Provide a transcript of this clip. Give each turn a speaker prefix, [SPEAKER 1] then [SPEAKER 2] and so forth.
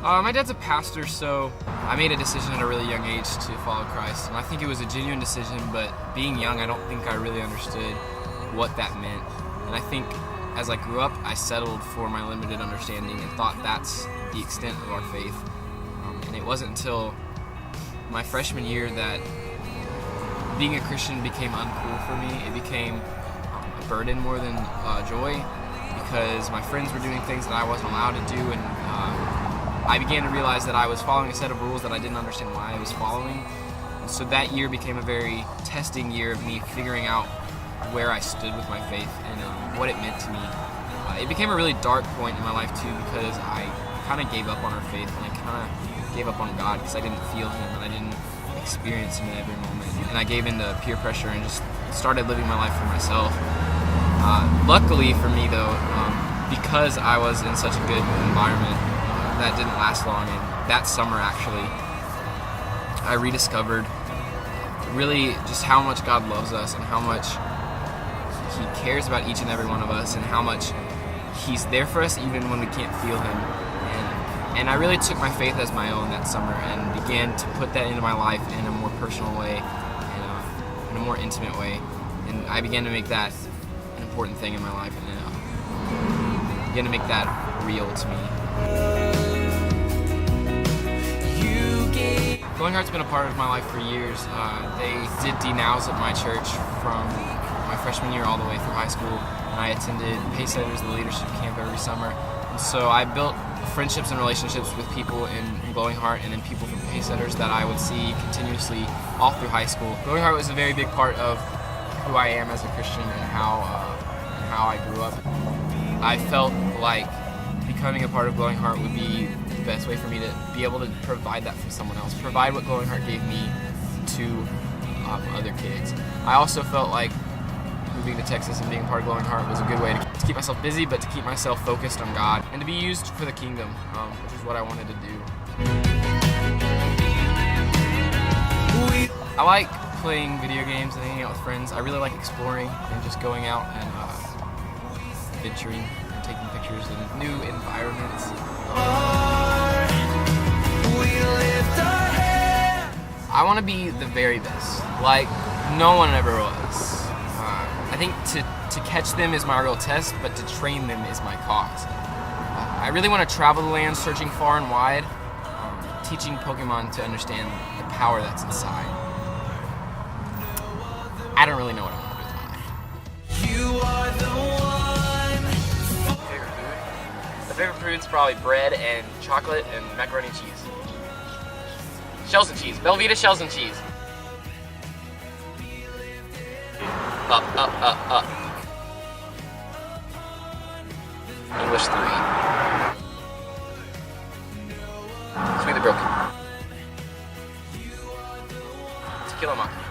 [SPEAKER 1] My dad's a pastor, so I made a decision at a really young age to follow Christ, and I think it was a genuine decision, but being young, I don't think I really understood what that meant. And I think as I grew up, I settled for my limited understanding and thought that's the extent of our faith. And it wasn't until my freshman year that being a Christian became uncool for me. It became a burden more than joy, because my friends were doing things that I wasn't allowed to do, and I began to realize that I was following a set of rules that I didn't understand why I was following. And so that year became a very testing year of me figuring out where I stood with my faith and what it meant to me. It became a really dark point in my life too, because I kind of gave up on our faith, and I kind of gave up on God because I didn't feel Him and I didn't experience Him in every moment. And I gave in to peer pressure and just started living my life for myself. Luckily for me though, because I was in such a good environment, that didn't last long, and that summer actually I rediscovered really just how much God loves us and how much He cares about each and every one of us, and how much He's there for us even when we can't feel Him. And I really took my faith as my own that summer and began to put that into my life in a more personal way, and in a more intimate way. And I began to make that an important thing in my life, and began to make that real to me. Glowing Heart's been a part of my life for years. They did D-Nows at my church from my freshman year all the way through high school, and I attended Pacesetters, the leadership camp, every summer. And so I built friendships and relationships with people in Glowing Heart, and then people from Pacesetters that I would see continuously all through high school. Glowing Heart was a very big part of who I am as a Christian and how I grew up. I felt like becoming a part of Glowing Heart would be the best way for me to be able to provide that for someone else, provide what Glowing Heart gave me to other kids. I also felt like moving to Texas and being part of Glowing Heart was a good way to keep myself busy, but to keep myself focused on God and to be used for the kingdom, which is what I wanted to do. I like playing video games and hanging out with friends. I really like exploring and just going out and venturing and taking pictures in new environments. I want to be the very best, like no one ever was. I think to catch them is my real test, but to train them is my cause. I really want to travel the land, searching far and wide, teaching Pokemon to understand the power that's inside. I don't really know what I want to do with my life. You are the one. Favorite food? My favorite food's probably bread and chocolate and macaroni and cheese. Shells and cheese. Belvita shells and cheese. Up, up, up, up. English 3. Sweetly broken. Tequila Mocking.